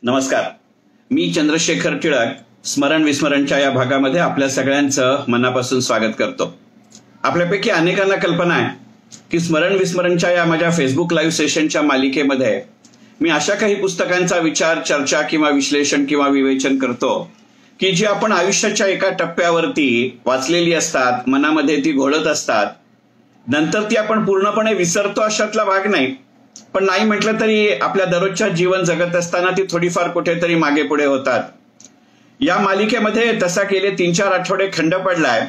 नमस्कार. मी चंद्रशेखर टिळक स्मरण विस्मरणच्या या भागामध्ये आपल्या सगळ्यांचं मनापासून स्वागत करतो. आपल्यापैकी अनेकांना कल्पना आहे की स्मरण विस्मरणच्या या माझ्या फेसबुक लाईव्ह सेशनच्या मालिकेमध्ये मी अशा काही पुस्तकांचा विचार, चर्चा किंवा विश्लेषण किंवा विवेचन करतो की जी आपण आयुष्याच्या एका टप्प्यावरती वाचलेली असतात, मनामध्ये ती घोळत असतात, नंतर ती आपण पूर्णपणे विसरतो अशातला भाग नाही, पण नाही म्हटलं तरी आपल्या दररोजच्या जीवन जगत असताना ती थोडीफार कुठेतरी मागे पुढे होतात. या मालिकेमध्ये तसा गेले 3-4 आठवडे खंड पडलाय,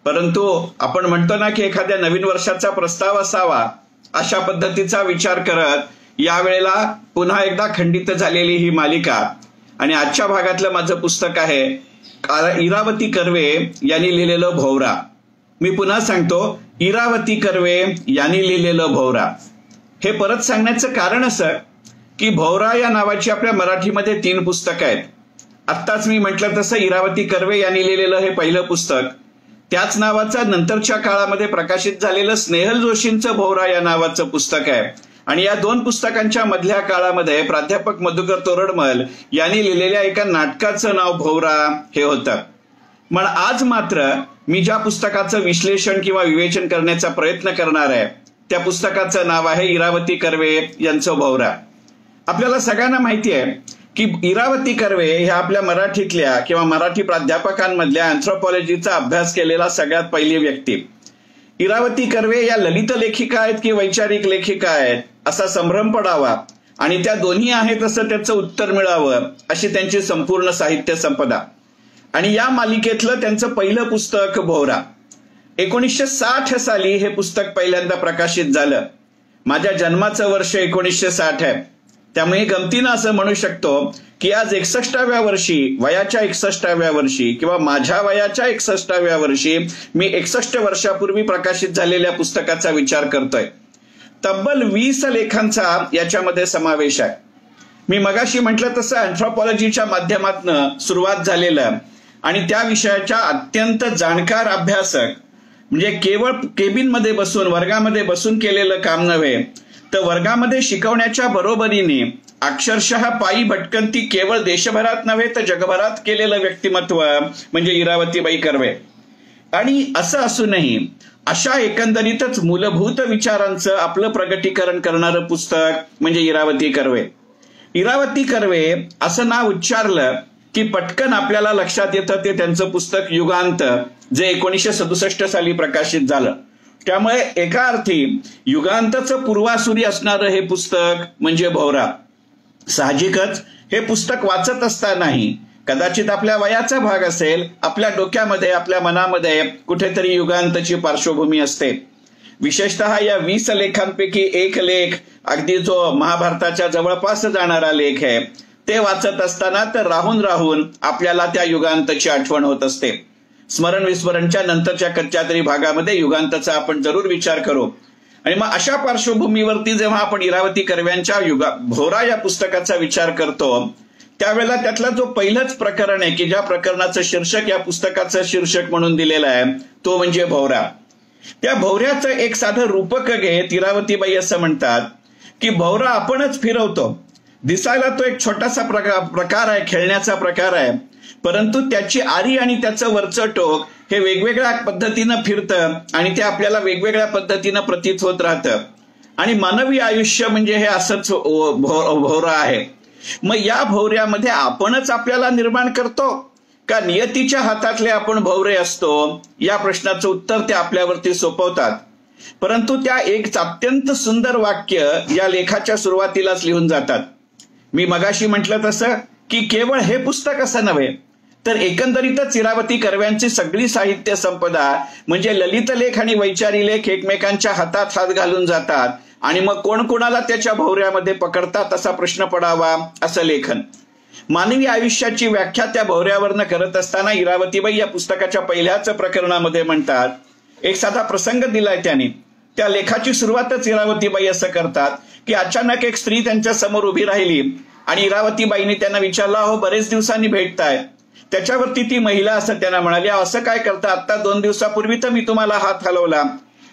परंतु आपण म्हणतो ना की एखाद्या नवीन वर्षाचा प्रस्ताव असावा अशा पद्धतीचा विचार करत यावेळेला पुन्हा एकदा खंडित झालेली ही मालिका. आणि आजच्या भागातलं माझं पुस्तक आहे इरावती कर्वे यांनी लिहिलेलं भोवरा. मी पुन्हा सांगतो, इरावती कर्वे यांनी लिहिलेलं भोवरा. हे परत सांगण्याचं कारण असं की भोवरा या नावाची आपल्या मराठीमध्ये 3 पुस्तकं आहेत. आत्ताच मी म्हटलं तसं इरावती कर्वे यांनी लिहिलेलं हे पहिलं पुस्तक, त्याच नावाचं नंतरच्या काळामध्ये प्रकाशित झालेलं स्नेहल जोशींचं भोवरा या नावाचं पुस्तक आहे. आणि या 2 पुस्तकांच्या मधल्या काळामध्ये प्राध्यापक मधुकर तोरडमल यांनी लिहिलेल्या एका नाटकाचं नाव भोवरा हे होतं. पण आज मात्र मी ज्या पुस्तकाचं विश्लेषण किंवा विवेचन करण्याचा प्रयत्न करणार आहे त्या पुस्तकाचं नाव आहे इरावती कर्वे यांचं भोवरा. आपल्याला सगळ्यांना माहिती आहे की इरावती कर्वे ह्या आपल्या मराठीतल्या किंवा मराठी प्राध्यापकांमधल्या अँथ्रोपॉलॉजीचा अभ्यास केलेला सगळ्यात पहिली व्यक्ती. इरावती कर्वे या ललित लेखिका आहेत की वैचारिक लेखिका आहेत असा संभ्रम पडावा आणि त्या दोन्ही आहेत असं त्याचं उत्तर मिळावं अशी त्यांची संपूर्ण साहित्य संपदा. आणि या मालिकेतलं त्यांचं पहिलं पुस्तक भोवरा. 1960 साली हे पुस्तक पहिल्यांदा प्रकाशित झालं. माझ्या जन्माचं वर्ष 1960 आहे, त्यामुळे गमतीनं असं म्हणू शकतो की आज 61व्या वर्षी, वयाच्या 61व्या वर्षी किंवा माझ्या वयाच्या 61व्या वर्षी मी 61 वर्षापूर्वी प्रकाशित झालेल्या पुस्तकाचा विचार करतोय. तब्बल 20 लेखांचा याच्यामध्ये समावेश आहे. मी मगाशी म्हटलं तसं अँथ्रोपॉलॉजीच्या माध्यमातून सुरुवात झालेलं आणि त्या विषयाच्या अत्यंत जाणकार अभ्यासक, म्हणजे केवळ केबिनमध्ये बसून वर्गामध्ये बसून केलेलं काम नव्हे तर वर्गामध्ये शिकवण्याच्या बरोबरीने अक्षरशः पायी भटकंती केवळ देशभरात नव्हे तर जगभरात केलेलं व्यक्तिमत्व म्हणजे इरावतीबाई कर्वे. आणि असं असूनही अशा एकंदरीतच मूलभूत विचारांचं आपलं प्रगटीकरण करणारं पुस्तक म्हणजे इरावती कर्वे. इरावती कर्वे असं नाव उच्चारलं की पटकन आपल्याला लक्षात येतं ते त्यांचं पुस्तक युगांत, जे 1967 साली प्रकाशित झालं. त्यामुळे एका अर्थी युगांतचं पूर्वासुरी असणारं हे पुस्तक म्हणजे भोवरा. साहजिकच हे पुस्तक वाचत असतानाही कदाचित आपल्या वयाचा भाग असेल, आपल्या डोक्यामध्ये, आपल्या मनामध्ये कुठेतरी युगांतची पार्श्वभूमी असते. विशेषतः या 20 लेखांपैकी एक लेख अगदी जो महाभारताच्या जवळपास जाणारा लेख आहे ते वाचत असताना तर राहून राहून आपल्याला त्या युगांतची आठवण होत असते. स्मरण विस्मरणच्या नंतरच्या कच्च्या तरी भागामध्ये युगांतचा आपण जरूर विचार करू. आणि मग अशा पार्श्वभूमीवरती जेव्हा आपण इरावती कर्व्यांच्या भोवरा या पुस्तकाचा विचार करतो त्यावेळेला त्यातला जो पहिलंच प्रकरण आहे की ज्या प्रकरणाचं शीर्षक या पुस्तकाचं शीर्षक म्हणून दिलेलं आहे तो म्हणजे भोवरा. त्या भोवऱ्याचं एक साधं रूपक घेत इरावतीबाई असं म्हणतात की भोवरा आपणच फिरवतो. दिसायला तो एक छोटासा प्रकार आहे, खेळण्याचा प्रकार आहे, परंतु त्याची आरी आणि त्याचं वरचं टोक हे वेगवेगळ्या पद्धतीनं फिरतं आणि ते आपल्याला वेगवेगळ्या पद्धतीनं प्रतीत होत राहतं. आणि मानवी आयुष्य म्हणजे हे असंच भोवरा आहे. मग या भोवऱ्यामध्ये आपणच आपल्याला निर्माण करतो का नियतीच्या हातातले आपण भोवरे असतो, या प्रश्नाचं उत्तर ते आपल्यावरती सोपवतात. परंतु त्या एक अत्यंत सुंदर वाक्य या लेखाच्या सुरुवातीलाच लिहून जातात. मी मगाशी म्हटलं तसं की केवळ हे पुस्तक असं नव्हे तर एकंदरीतच इरावती कर्व्यांची सगळी साहित्य संपदा म्हणजे ललित लेख आणि वैचारी लेख एकमेकांच्या हातात हात घालून जातात आणि मग कोण कोणाला त्याच्या भोवऱ्यामध्ये पकडतात असा प्रश्न पडावा असं लेखन. मानवी आयुष्याची व्याख्या त्या भोवऱ्यावरनं करत असताना इरावतीबाई या पुस्तकाच्या पहिल्याच प्रकरणामध्ये म्हणतात, एक साधा प्रसंग दिलाय त्यांनी. त्या लेखाची सुरुवातच इरावतीबाई असं करतात की अचानक एक स्त्री त्यांच्या समोर उभी राहिली आणि इरावतीबाईंनी त्यांना विचारलं, अहो बरेच दिवसांनी भेटताय. त्याच्यावरती ती महिला असं त्यांना म्हणाली, असं काय करता, आता 2 दिवसापूर्वी तर मी तुम्हाला हात हलवला.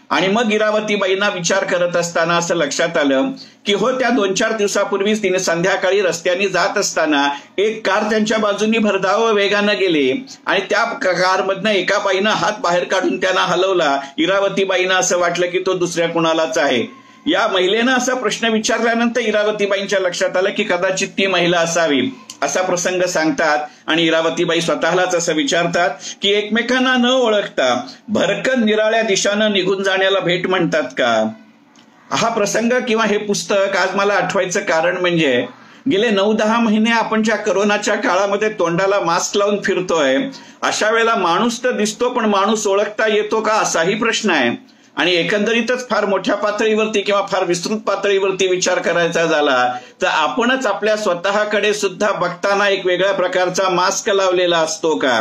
आणि मग इरावतीबाईंना विचार करत असताना असं लक्षात आलं की हो, त्या 2-4 दिवसापूर्वीच तिने संध्याकाळी रस्त्याने जात असताना एक कार त्यांच्या बाजूनी भरधाव वेगानं गेली आणि त्या कारमधनं एका बाईनं हात बाहेर काढून त्यांना हलवला. इरावतीबाईंना असं वाटलं की तो दुसऱ्या कुणालाच आहे. या महिलेनं असा प्रश्न विचारल्यानंतर इरावतीबाईंच्या लक्षात आलं की कदाचित ती महिला असावी. असा प्रसंग सांगतात आणि इरावतीबाई स्वतःलाच असं विचारतात की एकमेकांना न ओळखता भरकन निराळ्या दिशानं निघून जाण्याला भेट म्हणतात का? हा प्रसंग किंवा हे पुस्तक आज मला आठवायचं कारण म्हणजे गेले 9-10 महिने आपण ज्या कोरोनाच्या काळामध्ये तोंडाला मास्क लावून फिरतोय, अशा वेळेला माणूस तर दिसतो पण माणूस ओळखता येतो का असाही प्रश्न आहे. आणि एकंदरीतच फार मोठ्या पातळीवरती किंवा फार विस्तृत पातळीवरती विचार करायचा झाला तर आपणच आपल्या स्वतःकडे सुद्धा बघताना एक वेगळ्या प्रकारचा मास्क लावलेला असतो का?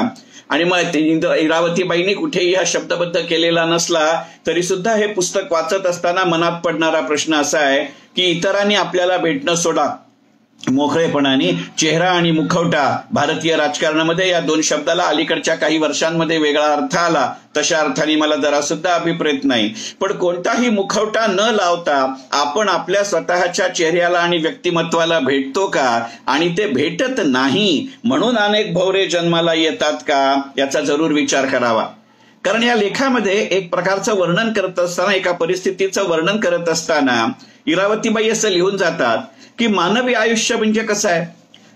आणि मग इरावतीबाईंनी कुठेही हा शब्दबद्ध केलेला नसला तरी सुद्धा हे पुस्तक वाचत असताना मनात पडणारा प्रश्न असा आहे की इतरांनी आपल्याला भेटणं सोडा, मोकळेपणाने चेहरा आणि मुखवटा, भारतीय राजकारणामध्ये या 2 शब्दाला अलीकडच्या काही वर्षांमध्ये वेगळा अर्थ आला. तशा अर्थाने मला जरा सुद्धा अभिप्रेत नाही. पण कोणताही मुखवटा न लावता आपण आपल्या स्वतःच्या चेहऱ्याला आणि व्यक्तिमत्वाला भेटतो का? आणि ते भेटत नाही म्हणून अनेक भवरे जन्माला येतात का? याचा जरूर विचार करावा. कारण या लेखामध्ये एक प्रकारचं वर्णन करत असताना, एका परिस्थितीचं वर्णन करत असताना इरावतीबाई असं लिहून जातात की मानवी आयुष्य म्हणजे कसं आहे,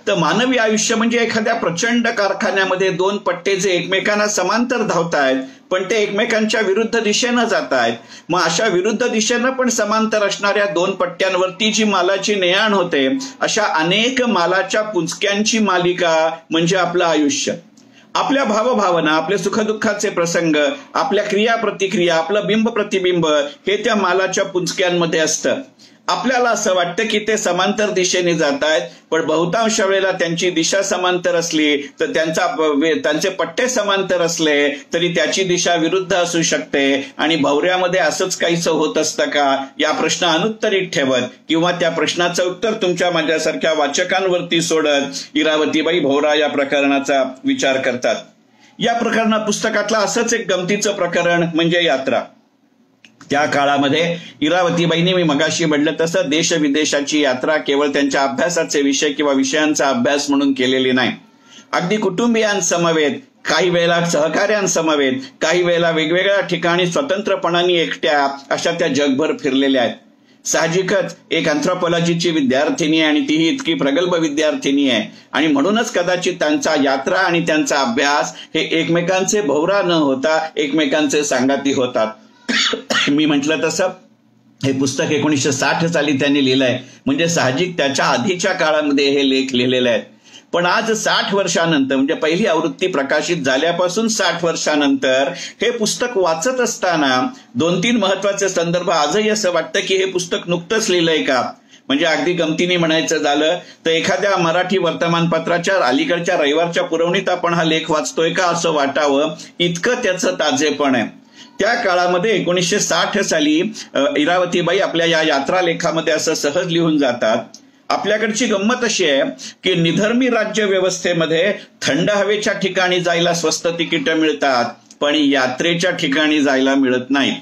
तर मानवी आयुष्य म्हणजे एखाद्या प्रचंड कारखान्यामध्ये 2 पट्टे जे एकमेकांना समांतर धावतायत पण ते एकमेकांच्या विरुद्ध दिशेनं जात आहेत. मग अशा विरुद्ध दिशेनं पण समांतर असणाऱ्या 2 पट्ट्यांवरती जी मालाची ने-आण होते, अशा अनेक मालाच्या पुंजक्यांची मालिका म्हणजे आपलं आयुष्य. आपल्या भावभावना, आपले सुखदुःखाचे प्रसंग, आपल्या क्रिया प्रतिक्रिया, आपलं बिंब प्रतिबिंब हे त्या मालाच्या पुंजक्यांमध्ये असतं. आपल्याला असं वाटतं की ते समांतर दिशेने जात आहेत, पण बहुतांश वेळेला त्यांची दिशा समांतर असली तर त्यांचे पट्टे समांतर असले तरी त्याची दिशा विरुद्ध असू शकते. आणि भवऱ्यामध्ये असंच काहीसं होत असतं का या प्रश्न अनुत्तरित ठेवत किंवा त्या प्रश्नाचं उत्तर तुमच्या माझ्यासारख्या वाचकांवरती सोडत इरावतीबाई भोवरा या प्रकरणाचा विचार करतात. या पुस्तकातलं असंच एक गमतीचं प्रकरण म्हणजे यात्रा. त्या काळामध्ये इरावतीबाईंनी मी मगाशी म्हटलं तसं देश विदेशाची यात्रा केवळ त्यांच्या अभ्यासाचे विषय किंवा विषयांचा अभ्यास म्हणून केलेली नाही. अगदी कुटुंबियांसमवेत, काही वेळेला सहकार्यांसमवेत, काही वेळेला वेगवेगळ्या ठिकाणी स्वतंत्रपणाने एकट्या अशा त्या जगभर फिरलेल्या आहेत. साहजिकच एक अँथ्रोपॉलॉजीची विद्यार्थिनी आणि तीही इतकी प्रगल्भ विद्यार्थिनी आहे आणि म्हणूनच कदाचित त्यांचा यात्रा आणि त्यांचा अभ्यास हे एकमेकांचे भोवरा न होता एकमेकांचे सांगाती होतात. मी म्हटलं तसं हे पुस्तक 1960 साली त्यांनी लिहिलंय, म्हणजे साहजिक त्याच्या आधीच्या काळामध्ये हे लेख लिहिलेले आहेत. पण आज 60 वर्षानंतर, म्हणजे पहिली आवृत्ती प्रकाशित झाल्यापासून 60 वर्षानंतर हे पुस्तक वाचत असताना 2-3 महत्वाचे संदर्भ आजही असं वाटतं की हे पुस्तक नुकतंच लिहिलंय का. म्हणजे अगदी गमतीने म्हणायचं झालं तर एखाद्या मराठी वर्तमानपत्राच्या अलीकडच्या रविवारच्या पुरवणीत आपण हा लेख वाचतोय का असं वाटावं, इतकं त्याचं ताजेपण आहे. त्या काळामध्ये 1960 साली इरावतीबाई आपल्या या यात्रा लेखामध्ये असं सहज लिहून जातात. आपल्याकडची गंमत अशी आहे की निधर्मी राज्य व्यवस्थेमध्ये थंड हवेच्या ठिकाणी जायला स्वस्त तिकीटं मिळतात पण यात्रेच्या ठिकाणी जायला मिळत नाही.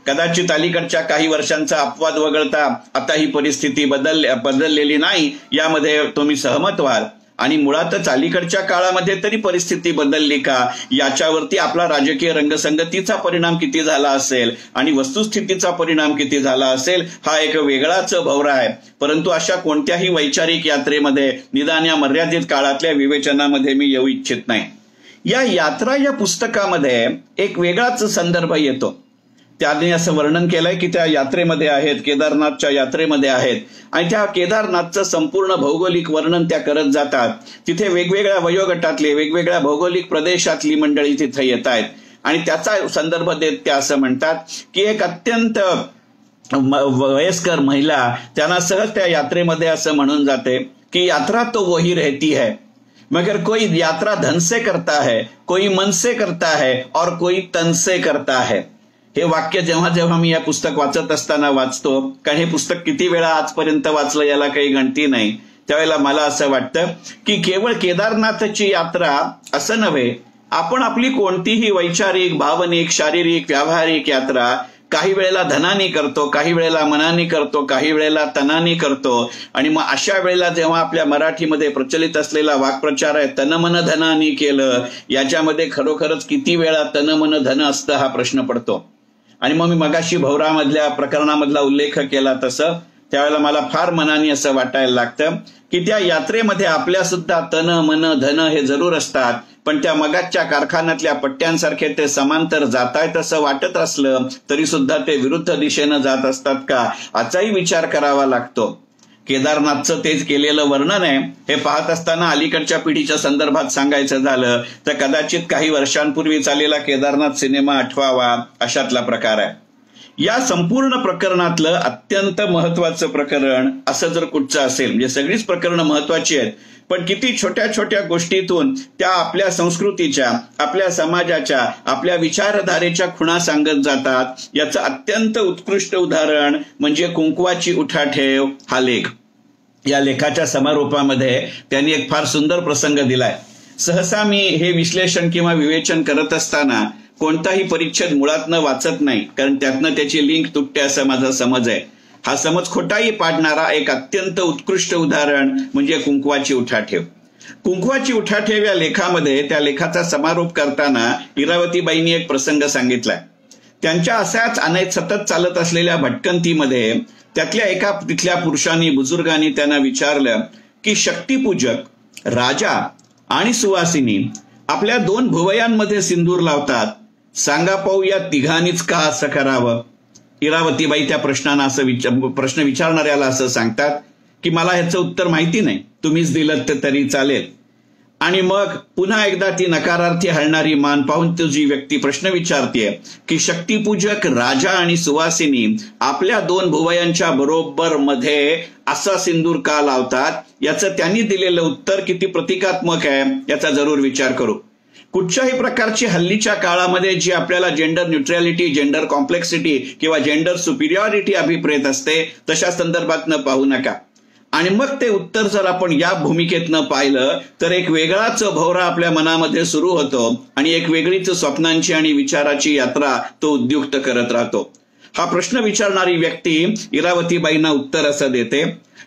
कदाचित अलीकडच्या काही वर्षांचा अपवाद वगळता आता ही परिस्थिती बदललेली नाही, यामध्ये तुम्ही सहमत व्हाल. आणि मुळातच अलीकडच्या काळामध्ये तरी परिस्थिती बदलली का याच्यावरती आपला राजकीय रंगसंगतीचा परिणाम किती झाला असेल आणि वस्तुस्थितीचा परिणाम किती झाला असेल हा एक वेगळाच भोवरा आहे. परंतु अशा कोणत्याही वैचारिक यात्रेमध्ये निदान या मर्यादित काळातल्या विवेचनामध्ये मी येऊ इच्छित नाही. या यात्रा या पुस्तकामध्ये एक वेगळाच संदर्भ येतो. त्यांनी असं वर्णन केलंय की त्या यात्रेमध्ये आहेत, केदारनाथच्या यात्रेमध्ये आहेत आणि त्या केदारनाथचं संपूर्ण भौगोलिक वर्णन त्या करत जातात. तिथे वेगवेगळ्या वयोगटातले, वेगवेगळ्या भौगोलिक प्रदेशातली मंडळी तिथे येत आहेत आणि त्याचा संदर्भ देत त्या असं म्हणतात की एक अत्यंत वयस्कर महिला त्यांना सहज त्या यात्रेमध्ये असं म्हणून जाते की यात्रा तो वही रहती है मगर कोई यात्रा धन से करता है, कोई मन से करता है और कोई तन से करता है. हे वाक्य जेव्हा जेव्हा मी या पुस्तक वाचत असताना वाचतो, कारण हे पुस्तक किती वेळा आजपर्यंत वाचलं याला काही गणती नाही, त्यावेळेला मला असं वाटतं की केवळ केदारनाथची यात्रा असं नव्हे, आपण आपली कोणतीही वैचारिक, भावनिक, शारीरिक, व्यावहारिक यात्रा काही वेळेला धनाने करतो, काही वेळेला मनाने करतो, काही वेळेला तनाने करतो. आणि मग अशा वेळेला जेव्हा आपल्या मराठीमध्ये प्रचलित असलेला वाक्प्रचार आहे तन मन धनाने केलं, याच्यामध्ये खरोखरच किती वेळा तन मन धन असतं हा प्रश्न पडतो. आणि मग मी मगाशी भवरामधल्या प्रकरणामधला उल्लेख केला तसं त्यावेळेला मला फार मनाने असं वाटायला लागतं की त्या यात्रेमध्ये आपल्या सुद्धा तन मन धन हे जरूर असतात, पण त्या मगाच्या कारखान्यातल्या पट्ट्यांसारखे ते समांतर जातायत असं वाटत असलं तरी सुद्धा ते विरुद्ध दिशेनं जात असतात का, याचाही विचार करावा लागतो. केदारनाथचं तेच केलेलं वर्णन आहे. हे पाहत असताना अलीकडच्या पिढीच्या संदर्भात सांगायचं झालं तर कदाचित काही वर्षांपूर्वी चाललेला केदारनाथ सिनेमा आठवावा अशातला प्रकार आहे. या संपूर्ण प्रकरणातलं अत्यंत महत्वाचं प्रकरण असं जर कुठचं असेल, म्हणजे सगळीच प्रकरणं महत्वाची आहेत, पण किती छोट्या छोट्या गोष्टीतून त्या आपल्या संस्कृतीच्या, आपल्या समाजाच्या, आपल्या विचारधारेच्या खुणा सांगत जातात, याचं अत्यंत उत्कृष्ट उदाहरण म्हणजे कुंकवाची उठाठेव हा लेख. या लेखाच्या समारोपामध्ये त्यांनी एक फार सुंदर प्रसंग दिलाय. सहसा मी हे विश्लेषण किंवा विवेचन करत असताना कोणताही परिच्छेद मुळात न वाचत नाही, कारण त्यातनं त्याची लिंक तुटते असं माझा समज आहे. हा समज खोटाही पाडणारा एक अत्यंत उत्कृष्ट उदाहरण म्हणजे कुंकवाची उठाठेव. कुंकवाची उठाठेव या लेखामध्ये त्या लेखाचा समारोप करताना इरावतीबाईंनी एक प्रसंग सांगितलाय. त्यांच्या अशाच अनेक सतत चालत असलेल्या भटकंतीमध्ये त्यातल्या एका तिथल्या पुरुषांनी, बुजुर्गांनी त्यांना विचारलं की शक्तिपूजक, राजा आणि सुवासिनी आपल्या 2 भुवयांमध्ये सिंदूर लावतात, सांगा पाहू या तिघांनीच का असं करावं. इरावतीबाई त्या प्रश्नांना प्रश्न विचारणाऱ्याला असं सांगतात की मला ह्याचं उत्तर माहिती नाही, तुम्हीच दिलं तरी चालेल. आणि मग पुन्हा एकदा ती नकारार्थी हलणारी मान पाहून तुझी व्यक्ती प्रश्न विचारते की शक्तिपूजक, राजा आणि सुवासिनी आपल्या 2 भुवयांच्या बरोबर मध्ये असा सिंदूर का लावतात. याचं त्यांनी दिलेलं उत्तर किती प्रतिकात्मक आहे याचा जरूर विचार करू. कुठच्याही प्रकारची हल्लीच्या काळामध्ये जी आपल्याला जेंडर न्यूट्रॅलिटी, जेंडर कॉम्प्लेक्सिटी किंवा जेंडर सुपिरियॉरिटी अभिप्रेत असते तशा संदर्भातनं पाहू नका. आणि मग ते उत्तर जर आपण या भूमिकेतनं पाहिलं तर एक वेगळाच भोवरा आपल्या मनामध्ये सुरू होतो आणि एक वेगळीच स्वप्नांची आणि विचाराची यात्रा तो उद्युक्त करत राहतो. हा प्रश्न विचारणारी व्यक्ती इरावतीबाईंना उत्तर असं देते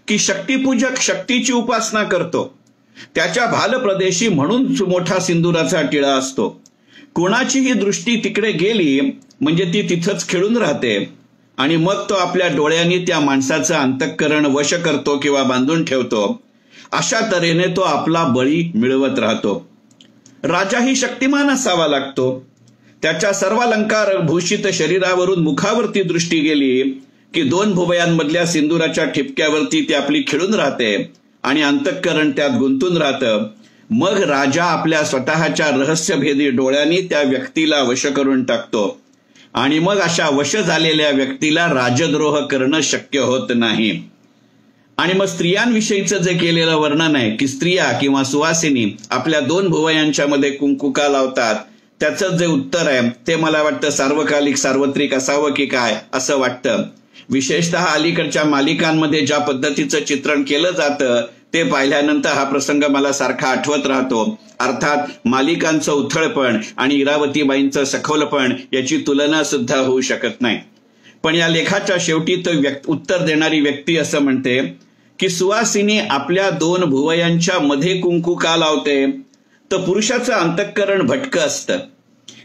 की शक्तिपूजक शक्तीची उपासना करतो, त्याच्या भालप्रदेशी म्हणून मोठा सिंदुराचा टिळा असतो. कोणाचीही दृष्टी तिकडे गेली म्हणजे ती तिथंच खेळून राहते आणि मग तो आपल्या डोळ्यांनी त्या माणसाचं अंतःकरण वश करतो किंवा बांधून ठेवतो. अशा तऱ्हेने तो आपला बळी मिळवत राहतो. राजाही शक्तिमान असावा लागतो. त्याच्या सर्वालंकार भूषित शरीरावरून मुखावरती दृष्टी गेली की 2 भुवयांमधल्या सिंदुराच्या ठिपक्यावरती ती आपली खेळून राहते आणि अंतःकरण त्यात गुंतून राहतं. मग राजा आपल्या स्वतःच्या रहस्यभेदी डोळ्यांनी त्या व्यक्तीला वश करून टाकतो आणि मग अशा वश झालेल्या व्यक्तीला राजद्रोह करणं शक्य होत नाही. आणि मग स्त्रियांविषयीचं जे केलेलं वर्णन आहे की स्त्रिया किंवा सुवासिनी आपल्या 2 भुवयांच्या मध्ये कुंकू का लावतात, त्याचं जे उत्तर आहे ते मला वाटतं सार्वकालिक, सार्वत्रिक असावं की काय असं वाटतं. विशेषतः अलीकडच्या मालिकांमध्ये ज्या पद्धतीचं चित्रण केलं जातं ते पाहिल्यानंतर हा प्रसंग मला सारखा आठवत राहतो. अर्थात मालिकांचं उथळपण आणि इरावतीबाईंचं सखोलपण याची तुलना सुद्धा होऊ शकत नाही. पण या लेखाच्या शेवटी तो उत्तर देणारी व्यक्ती असं म्हणते की सुवासिनी आपल्या 2 भुवयांच्या मध्ये कुंकू का लावते, तर पुरुषाचं अंतःकरण भटकं असतं.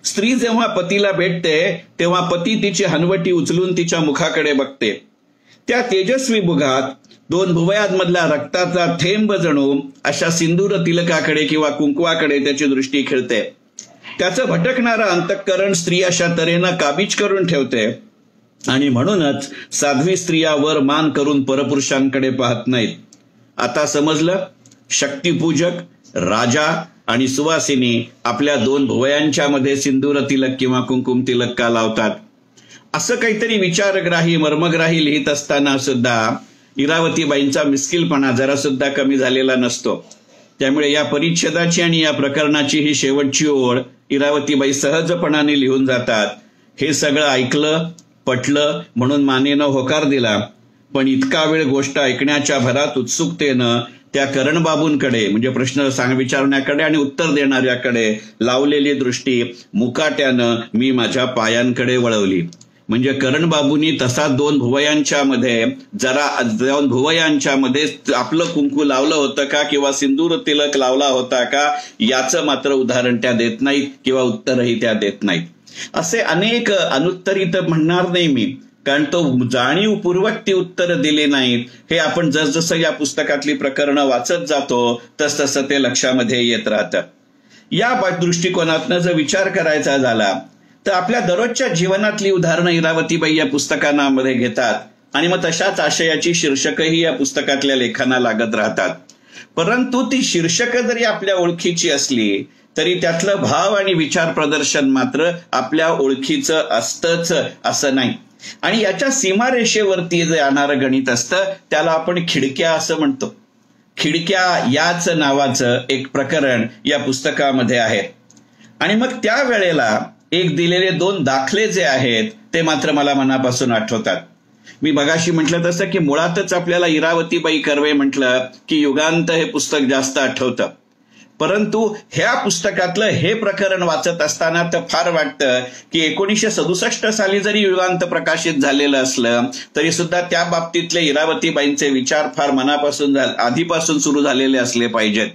स्त्री जेव्हा पतीला भेटते तेव्हा पती तिची हनवटी उचलून तिच्या मुखाकडे बघते. त्या तेजस्वी मुखात 2 भुवयांमधला रक्ताचा थेंब जणू अशा सिंदूर तिलकाकडे किंवा कुंकवाकडे त्याची दृष्टी खिळते. त्याचं भटकणारं अंतःकरण स्त्री अशा तऱ्हेनं काबीज करून ठेवते आणि म्हणूनच साध्वी स्त्रिया वर मान करून परपुरुषांकडे पाहत नाहीत. आता समजलं, शक्तिपूजक, राजा आणि सुवासिनी आपल्या 2 भुवयांच्या मध्ये सिंदूर तिलक किंवा कुंकुम तिलक का लावतात. असं काहीतरी विचारग्राही, मर्मग्राही लिहित असताना सुद्धा इरावतीबाईंचा मिस्किलपणा जरा सुद्धा कमी झालेला नसतो. त्यामुळे या परिच्छेदाची आणि या प्रकरणाची ही शेवटची ओळ इरावतीबाई सहजपणाने लिहून जातात. हे सगळं ऐकलं, पटलं म्हणून मानेनं होकार दिला, पण इतका वेळ गोष्ट ऐकण्याच्या भरात उत्सुकतेनं त्या करणबाबूंकडे म्हणजे प्रश्न विचारण्याकडे आणि उत्तर देणाऱ्याकडे लावलेली दृष्टी मुकाट्यानं मी माझ्या पायांकडे वळवली. म्हणजे करणबाबूंनी तसा दोन भुवयांच्या मध्ये आपलं कुंकू लावलं होतं का किंवा सिंदूर तिलक लावला होता का याचं मात्र उदाहरण त्या देत नाहीत किंवा उत्तरही त्या देत नाहीत. असे अनेक अनुत्तरित म्हणणार नाही मी, कारण तो जाणीवपूर्वक ती उत्तर दिली नाहीत. हे आपण जसजसं या पुस्तकातली प्रकरणं वाचत जातो तसतसं ते लक्षामध्ये येत राहतं. या दृष्टिकोनातनं जर विचार करायचा झाला तर आपल्या दररोजच्या जीवनातली उदाहरणं इरावतीबाई या पुस्तकांमध्ये घेतात आणि मग तशाच आशयाची शीर्षकही या पुस्तकातल्या लेखांना लागत राहतात. परंतु ती शीर्षकं जरी आपल्या ओळखीची असली तरी त्यातलं भाव आणि विचार प्रदर्शन मात्र आपल्या ओळखीचं असतंच असं नाही. आणि याच्या सीमारेषेवरती जे येणारं गणित असतं त्याला आपण खिडक्या असं म्हणतो. खिडक्या याच नावाचं एक प्रकरण या पुस्तकामध्ये आहे. आणि मग त्या वेळेला एक दिलेले 2 दाखले जे आहेत ते मात्र मला मनापासून आठवतात. मी मगाशी म्हटलं तसं की मुळातच आपल्याला इरावतीबाई कर्वे म्हटलं की युगांत हे पुस्तक जास्त आठवतं. परंतु ह्या पुस्तकातलं हे प्रकरण वाचत असताना तर फार वाटतं की 1967 साली जरी युगांत प्रकाशित झालेलं असलं तरी सुद्धा त्या बाबतीतले इरावतीबाईंचे विचार फार मनापासून आधीपासून सुरू झालेले असले पाहिजेत.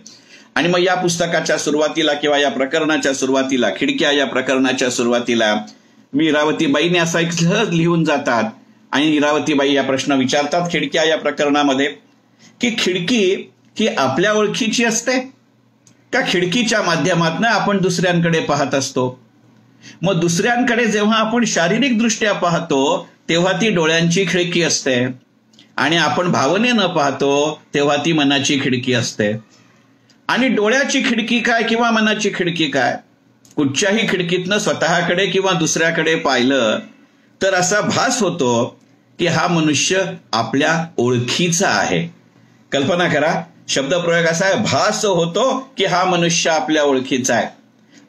आणि मग या पुस्तकाच्या सुरुवातीला किंवा या प्रकरणाच्या सुरुवातीला, खिडक्या या प्रकरणाच्या सुरुवातीला मी इरावतीबाईंनी असा एक सहज लिहून जातात आणि इरावतीबाई या प्रश्न विचारतात खिडक्या या प्रकरणामध्ये की खिडकी ही आपल्या ओळखीची असते का खिडकीच्या माध्यमातून आपण दुसऱ्यांकडे पाहत असतो. मग दुसऱ्यांकडे जेव्हा आपण शारीरिक दृष्ट्या पाहतो तेव्हा ती डोळ्यांची खिडकी असते आणि आपण भावनेनं पाहतो तेव्हा ती मनाची खिडकी असते. आणि डोळ्याची खिडकी काय किंवा मनाची खिडकी काय, कुठच्याही खिडकीतनं स्वतःकडे किंवा दुसऱ्याकडे पाहिलं तर असा भास होतो की हा मनुष्य आपल्या ओळखीचा आहे. कल्पना करा, शब्दप्रयोग असा आहे, भास होतो की हा मनुष्य आपल्या ओळखीचा आहे.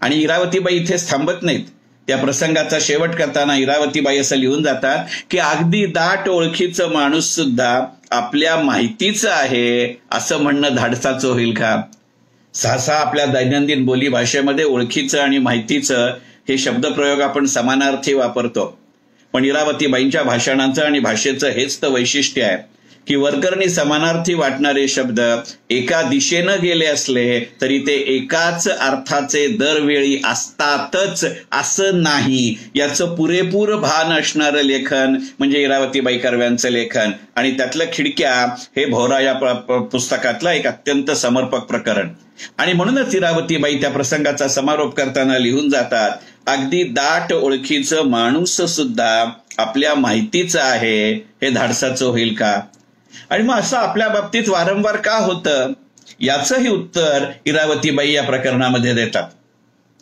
आणि इरावतीबाई इथेच थांबत नाहीत. त्या प्रसंगाचा शेवट करताना इरावतीबाई असं लिहून जातात की अगदी दाट ओळखीचं माणूस सुद्धा आपल्या माहितीचं आहे असं म्हणणं धाडसाचं होईल का. सहसा आपल्या दैनंदिन बोली भाषेमध्ये ओळखीचं आणि माहितीचं हे शब्दप्रयोग आपण समानार्थी वापरतो. पण इरावतीबाईंच्या भाषणांचं आणि भाषेचं हेच तर वैशिष्ट्य आहे की वरकरणी समानार्थी वाटणारे शब्द एका दिशेनं गेले असले तरी ते एकाच अर्थाचे दरवेळी असतातच असं नाही. याचं पुरेपूर भान असणारं लेखन म्हणजे इरावतीबाई कर्व्यांचं लेखन. आणि त्यातलं खिडक्या हे भोवरा या पुस्तकातलं एक अत्यंत समर्पक प्रकरण. आणि म्हणूनच इरावतीबाई त्या प्रसंगाचा समारोप करताना लिहून जातात, अगदी दाट ओळखीचं माणूस सुद्धा आपल्या माहितीचं आहे हे धाडसाचं होईल का. आणि मग असं आपल्या बाबतीत वारंवार का होतं याचंही उत्तर इरावतीबाई या प्रकरणामध्ये देतात.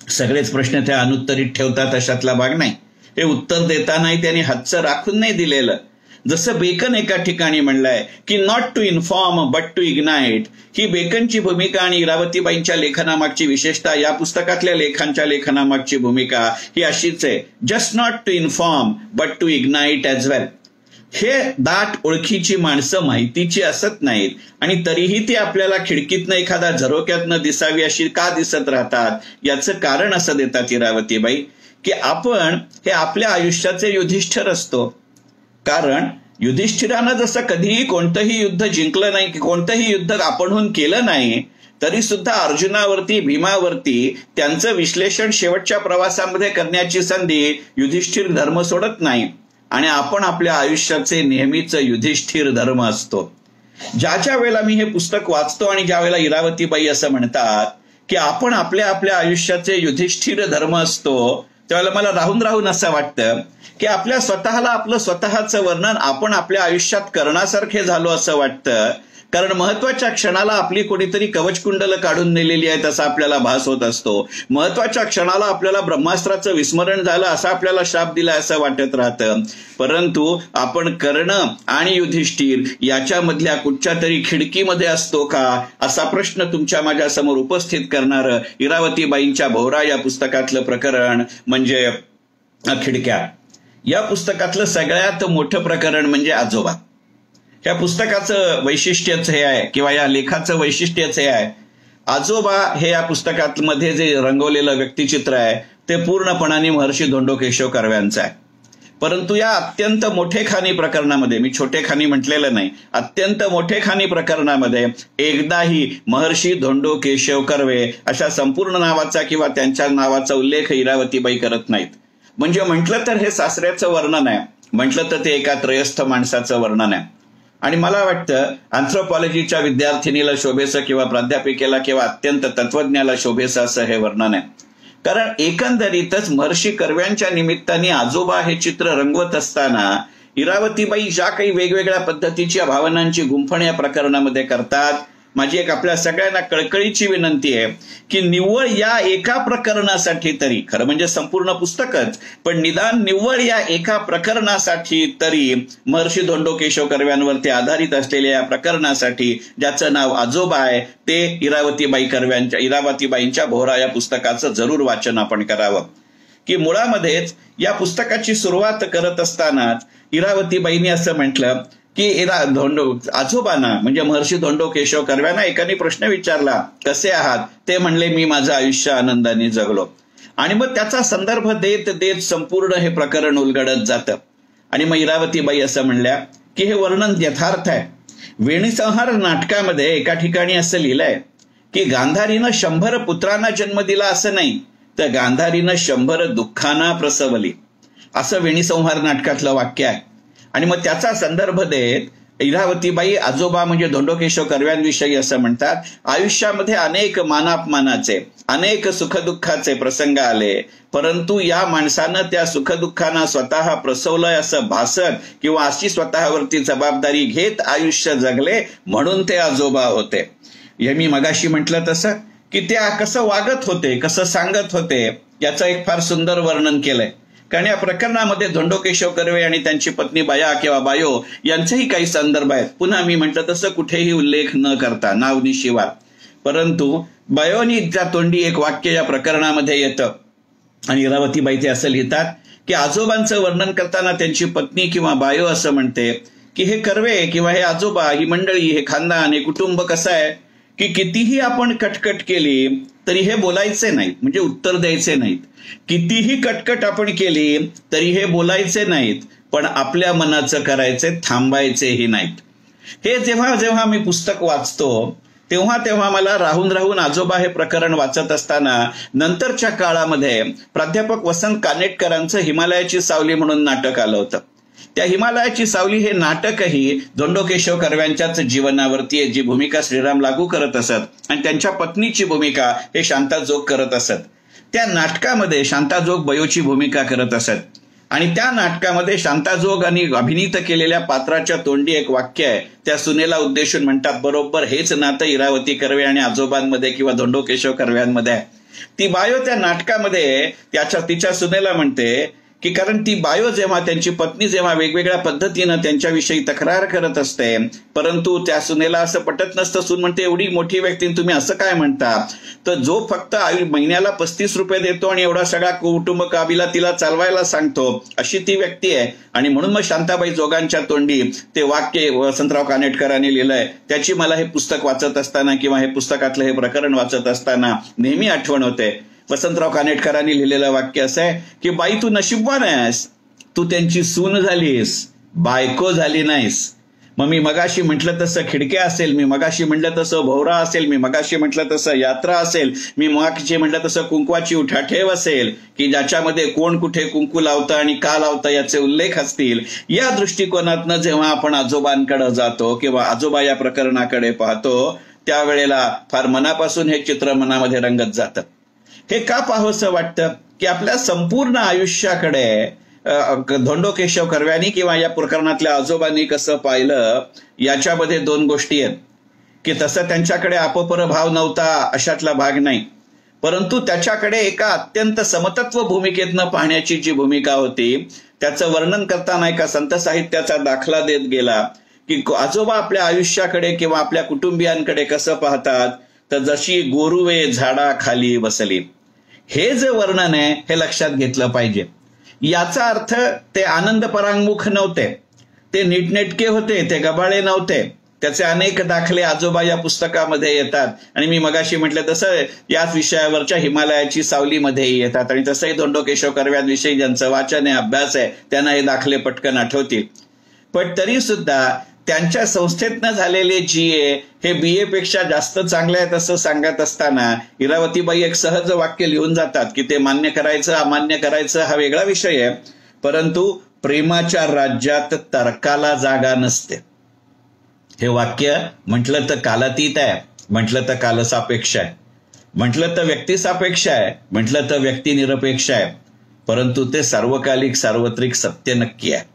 सगळेच प्रश्न त्या अनुत्तरित ठेवतात अशातला भाग नाही. हे उत्तर देतानाही त्यांनी हातचं राखून नाही दिलेलं. जसं बेकन एका ठिकाणी म्हणलंय की not to inform but to ignite, ही बेकनची भूमिका आणि इरावतीबाईंच्या लेखनामागची विशेषतः या पुस्तकातल्या लेखांच्या लेखनामागची भूमिका ही अशीच आहे, just not to inform but to ignite as well. हे दाट ओळखीची माणसं माहितीची असत नाहीत आणि तरीही ती आपल्याला खिडकीतनं एखाद्या झरोक्यातनं दिसावी अशी का दिसत राहतात. याचं कारण असं देतात इरावतीबाई की आपण हे आपल्या आयुष्याचे युधिष्ठिर असतो. कारण युधिष्ठिरानं जसं कधीही कोणतंही युद्ध जिंकलं नाही, कोणतंही युद्ध आपणहून केलं नाही, तरी सुद्धा अर्जुनावरती, भीमावरती त्यांचं विश्लेषण शेवटच्या प्रवासामध्ये करण्याची संधी युधिष्ठिर धर्म सोडत नाही. आणि आपण आपल्या आयुष्याचे नेहमीच युधिष्ठिर धर्म असतो. ज्या वेळेला मी हे पुस्तक वाचतो आणि ज्या वेळेला इरावतीबाई असं म्हणतात की आपण आपल्या आपल्या आयुष्याचे युधिष्ठिर धर्म असतो, त्यावेळेला मला राहून राहून असं वाटतं की आपल्या स्वतःला आपलं स्वतःचं वर्णन आपण आपल्या आयुष्यात करण्यासारखे झालो असं वाटतं. कारण महत्वाच्या क्षणाला आपली कोणीतरी कवचकुंडलं काढून नेलेली आहेत असा आपल्याला भास होत असतो. महत्वाच्या क्षणाला आपल्याला ब्रह्मास्त्राचं विस्मरण झालं असा आपल्याला शाप दिला असं वाटत राहतं. परंतु आपण कर्ण आणि युधिष्ठिर याच्यामधल्या कुठच्या तरी खिडकीमध्ये असतो का असा प्रश्न तुमच्या माझ्यासमोर उपस्थित करणारं इरावतीबाईंच्या भोवरा या पुस्तकातलं प्रकरण म्हणजे खिडक्या. या पुस्तकातलं सगळ्यात मोठं प्रकरण म्हणजे आजोबा. या पुस्तकाचं वैशिष्ट्यच हे आहे किंवा या लेखाचं वैशिष्ट्यच हे आहे, आजोबा हे या पुस्तकामध्ये जे रंगवलेलं व्यक्तिचित्र आहे ते पूर्णपणाने महर्षी धोंडो केशव कर्व्यांचं आहे. परंतु या अत्यंत मोठेखानी प्रकरणामध्ये, मी छोटेखानी म्हटलेलं नाही, अत्यंत मोठेखानी प्रकरणामध्ये एकदाही महर्षी धोंडो केशव कर्वे अशा संपूर्ण नावाचा किंवा त्यांच्या नावाचा उल्लेख इरावतीबाई करत नाहीत. म्हणजे म्हटलं तर हे सासऱ्याचं वर्णन आहे, म्हटलं तर ते एका त्रयस्थ माणसाचं वर्णन आहे. आणि मला वाटतं अँथ्रोपॉलॉजीच्या विद्यार्थिनीला शोभेचं किंवा प्राध्यापिकेला किंवा अत्यंत तत्वज्ञाला शोभेचं असं हे वर्णन आहे. कारण एकंदरीतच महर्षी कर्व्यांच्या निमित्ताने आजोबा हे चित्र रंगवत असताना इरावतीबाई ज्या काही वेगवेगळ्या पद्धतीच्या भावनांची गुंफण या प्रकरणामध्ये करतात, माझी एक आपल्या सगळ्यांना कळकळीची विनंती आहे की निव्वळ या एका प्रकरणासाठी तरी, खरं म्हणजे संपूर्ण पुस्तकच, पण निदान निव्वळ या एका प्रकरणासाठी तरी महर्षी धोंडो केशव कर्व्यांवरती आधारित असलेल्या या प्रकरणासाठी ज्याचं नाव आजोबा आहे ते इरावतीबाईंच्या भोवरा या पुस्तकाचं जरूर वाचन आपण करावं. की मुळामध्येच या पुस्तकाची सुरुवात करत असतानाच इरावतीबाईंनी असं म्हटलं की आजोबांना म्हणजे महर्षी धोंडो केशव कर्व्यांना एकाने प्रश्न विचारला, कसे आहात? ते म्हणले, मी माझं आयुष्य आनंदाने जगलो. आणि मग त्याचा संदर्भ देत देत संपूर्ण हे प्रकरण उलगडत जातं. आणि मग इरावतीबाई असं म्हणल्या की हे वर्णन यथार्थ आहे. वेणीसंहार नाटकामध्ये एका ठिकाणी असं लिहिलंय की गांधारीनं 100 पुत्रांना जन्म दिला असं नाही, तर गांधारीनं 100 दुःखांना प्रसवली, असं वेणीसंहार नाटकातलं वाक्य आहे. आणि मग त्याचा संदर्भ देत इरावतीबाई आजोबा म्हणजे धोंडो केशव कर्व्यांविषयी असं म्हणतात, आयुष्यामध्ये अनेक मानापमानाचे, अनेक सुखदुःखाचे प्रसंग आले, परंतु या माणसानं त्या सुखदुःखांना स्वतः प्रसवलंय असं भासत किंवा अशी स्वतःवरती जबाबदारी घेत आयुष्य जगले, म्हणून ते आजोबा होते. हे मी मगाशी म्हटलं तसं की त्या कसं वागत होते, कसं सांगत होते, याचं एक फार सुंदर वर्णन केलंय. कारण या प्रकरणामध्ये धोंडो केशव कर्वे आणि त्यांची पत्नी बाया किंवा बायो यांचेही काही संदर्भ आहेत. पुन्हा मी म्हटलं तसं कुठेही उल्लेख न करता, नावनिशिवाय. परंतु बायोनीच्या तोंडी एक वाक्य या प्रकरणामध्ये येतं आणि इरावतीबाई ते असं लिहितात की आजोबांचं वर्णन करताना त्यांची पत्नी किंवा बायो असं म्हणते की हे कर्वे किंवा हे आजोबा, ही मंडळी, हे खानदान, हे कुटुंब कसं आहे की कितीही आपण कटकट केली तरी हे बोलायचे नाहीत, म्हणजे उत्तर द्यायचे नाहीत. कितीही कटकट आपण केली तरी हे बोलायचे नाहीत, पण आपल्या मनाचं करायचे, थांबायचेही नाहीत. हे जेव्हा जेव्हा मी पुस्तक वाचतो तेव्हा तेव्हा मला राहून राहून आजोबा हे प्रकरण वाचत असताना नंतरच्या काळामध्ये प्राध्यापक वसंत कानेटकरांचं हिमालयाची सावली म्हणून नाटक आलं होतं. त्या हिमालयाची सावली हे नाटकही धोंडो केशव कर्व्यांच्याच जीवनावरती आहे, जी भूमिका श्रीराम लागू करत असत आणि त्यांच्या पत्नीची भूमिका हे शांता जोग करत असत. त्या नाटकामध्ये शांता जोग बयोची भूमिका करत असत आणि त्या नाटकामध्ये शांता जोग आणि अभिनीत केलेल्या पात्राच्या तोंडी एक वाक्य आहे, त्या सुनेला उद्देशून म्हणतात, बरोबर हेच नातं इरावती कर्वे आणि आजोबांमध्ये किंवा धोंडो केशव कर्व्यांमध्ये आहे. ती बायो त्या नाटकामध्ये तिच्या सुनेला म्हणते की कारण ती बायो जेव्हा, त्यांची पत्नी जेव्हा वेगवेगळ्या पद्धतीनं त्यांच्याविषयी तक्रार करत असते, परंतु त्या सुनेला असं पटत नसतं. सून म्हणते, एवढी मोठी व्यक्ती तुम्ही असं काय म्हणता? तर जो फक्त महिन्याला 35 रुपये देतो आणि एवढा सगळा कुटुंब काबिला तिला चालवायला सांगतो, अशी ती व्यक्ती आहे. आणि म्हणून मग शांताबाई जोगांच्या तोंडी ते वाक्य वसंतराव कानेटकरांनी लिहिलंय. त्याची मला हे पुस्तक वाचत असताना किंवा हे पुस्तकातलं हे प्रकरण वाचत असताना नेहमी आठवण होते. वसंतराव कानेटकरांनी लिहिलेलं वाक्य असं आहे की बाई, तू नशीबवान आहेस, तू त्यांची सून झालीस, बायको झाली नाहीस. मग मी मगाशी म्हटलं तसं खिडक्या असेल, मी मगाशी म्हटलं तसं भोवरा असेल, मी मगाशी म्हटलं तसं यात्रा असेल, मी मगाशी म्हटलं तसं कुंकवाची उठाठेव असेल की ज्याच्यामध्ये कोण कुठे कुंकू लावतं आणि का लावतं याचे उल्लेख असतील. या दृष्टिकोनातनं जेव्हा आपण आजोबांकडे जातो किंवा आजोबा या प्रकरणाकडे पाहतो, त्यावेळेला फार मनापासून हे चित्र मनामध्ये रंगत जातं. हे का पाहावंसं वाटतं की आपल्या संपूर्ण आयुष्याकडे धोंडो केशव कर्व्यांनी किंवा या प्रकरणातल्या आजोबांनी कसं पाहिलं, याच्यामध्ये 2 गोष्टी आहेत की तसं त्यांच्याकडे अपपर भाव नव्हता अशातला भाग नाही, परंतु त्याच्याकडे एका अत्यंत समतत्व भूमिकेतनं पाहण्याची जी भूमिका होती, त्याचं वर्णन करताना एका संत साहित्याचा दाखला देत गेला की आजोबा आपल्या आयुष्याकडे किंवा आपल्या कुटुंबियांकडे कसं पाहतात, तर जशी गोरुवे झाडाखाली बसली. हे जे वर्णन आहे हे लक्षात घेतलं पाहिजे. याचा अर्थ ते आनंद परांगमुख नव्हते, ते नीटनेटके होते, ते गबाळे नव्हते, त्याचे अनेक दाखले आजोबा या पुस्तकामध्ये येतात आणि मी मगाशी म्हटलं तसं याच विषयावरच्या हिमालयाची सावलीमध्येही येतात. आणि तसंही धोंडो केशव कर्व्यांविषयी ज्यांचं वाचन आहे, अभ्यास आहे, त्यांना हे दाखले पटकन आठवतील. पण तरी सुद्धा त्यांच्या संस्थेतनं झालेले GA हे BA पेक्षा जास्त चांगले आहेत असं सांगत असताना इरावतीबाई एक सहज वाक्य लिहून जातात की ते मान्य करायचं अमान्य करायचं हा वेगळा विषय आहे, परंतु प्रेमाच्या राज्यात तर्काला जागा नसते. हे वाक्य म्हटलं तर कालातीत आहे, म्हटलं तर कालसापेक्ष आहे, म्हटलं तर व्यक्तिसापेक्ष आहे, म्हटलं तर व्यक्तिनिरपेक्ष आहे, परंतु ते सार्वकालिक सार्वत्रिक सत्य नक्की आहे.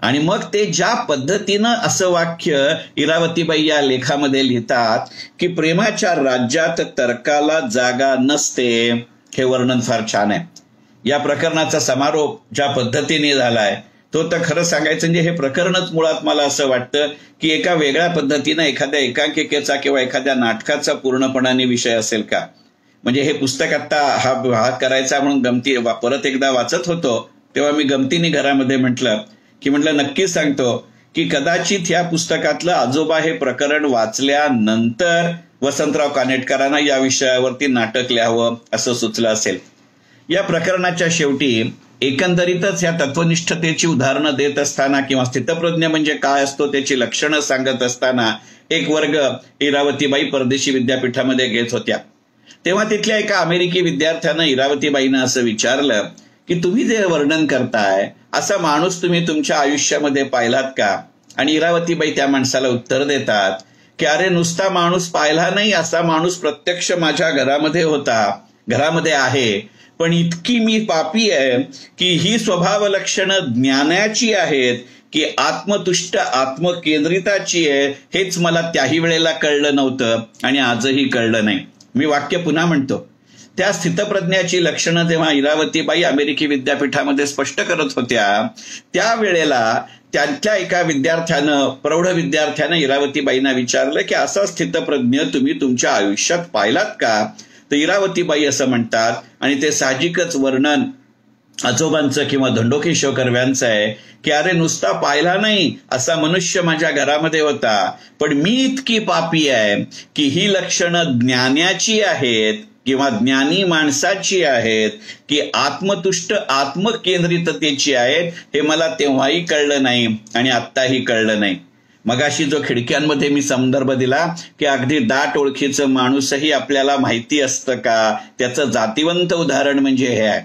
आणि मग ते ज्या पद्धतीनं असं वाक्य इरावतीबाई या लेखामध्ये लिहितात की प्रेमाच्या राज्यात तर्काला जागा नसते, हे वर्णन फार छान आहे. या प्रकरणाचा समारोप ज्या पद्धतीने झालाय तो तर खरं सांगायचं म्हणजे हे प्रकरणच मुळात मला असं वाटतं की एका वेगळ्या पद्धतीनं एखाद्या एकांकिकेचा किंवा एखाद्या नाटकाचा पूर्णपणाने विषय असेल का. म्हणजे हे पुस्तक आता हा करायचा म्हणून गमती परत एकदा वाचत होतो तेव्हा मी गमतीने घरामध्ये म्हटलं नक्की सांगतो की कदाचित या पुस्तकातलं आजोबा हे प्रकरण वाचल्यानंतर वसंतराव कानेटकरांना या विषयावरती नाटक लिहावं असं सुचलं असेल. या प्रकरणाच्या शेवटी एकंदरीतच या तत्वनिष्ठतेची उदाहरणं देत असताना किंवा स्थितप्रज्ञ म्हणजे काय असतो त्याची लक्षणं सांगत असताना एक वर्ग इरावतीबाई परदेशी विद्यापीठामध्ये घेत होत्या. तेव्हा तिथल्या एका अमेरिकी विद्यार्थ्यानं इरावतीबाईंना असं विचारलं की तुम्ही जे वर्णन करताय असा माणूस तुम्ही तुमच्या आयुष्यामध्ये पाहिलात का. आणि इरावतीबाई त्या माणसाला उत्तर देतात की अरे नुसता माणूस पाहिला नाही, असा माणूस प्रत्यक्ष माझ्या घरामध्ये आहे, पण इतकी मी पापी आहे की ही स्वभाव लक्षणं ज्ञानाची आहेत की आत्मतुष्ट आत्मकेंद्रिताची आहे. हेच मला त्याही वेळेला कळलं नव्हतं आणि आजही कळलं नाही. मी वाक्य पुन्हा म्हणतो, त्या स्थितप्रज्ञाची लक्षणं जेव्हा इरावतीबाई अमेरिकी विद्यापीठामध्ये स्पष्ट करत होत्या त्यावेळेला त्यांच्या एका प्रौढ विद्यार्थ्यानं इरावतीबाईंना विचारलं की असा स्थितप्रज्ञ तुम्ही तुमच्या आयुष्यात पाहिलात का. तर इरावतीबाई असं म्हणतात आणि ते साहजिकच वर्णन आजोबांचं किंवा धोंडो केशव कर्व्यांचं आहे की अरे नुसता पाहिला नाही असा मनुष्य माझ्या घरामध्ये होता, पण मी इतकी पापी आहे की ही लक्षणं ज्ञानाची आहेत किंवा ज्ञानी माणसाची आहेत की आत्मतुष्ट आत्मकेंद्रिततेची आहेत. हे मला तेव्हाही कळलं नाही आणि आत्ताही कळलं नाही. मगाशी जो खिडक्यांमध्ये मी संदर्भ दिला की अगदी दाट ओळखीचं माणूसही आपल्याला माहिती असतं का, त्याचं जातिवंत उदाहरण म्हणजे हे आहे.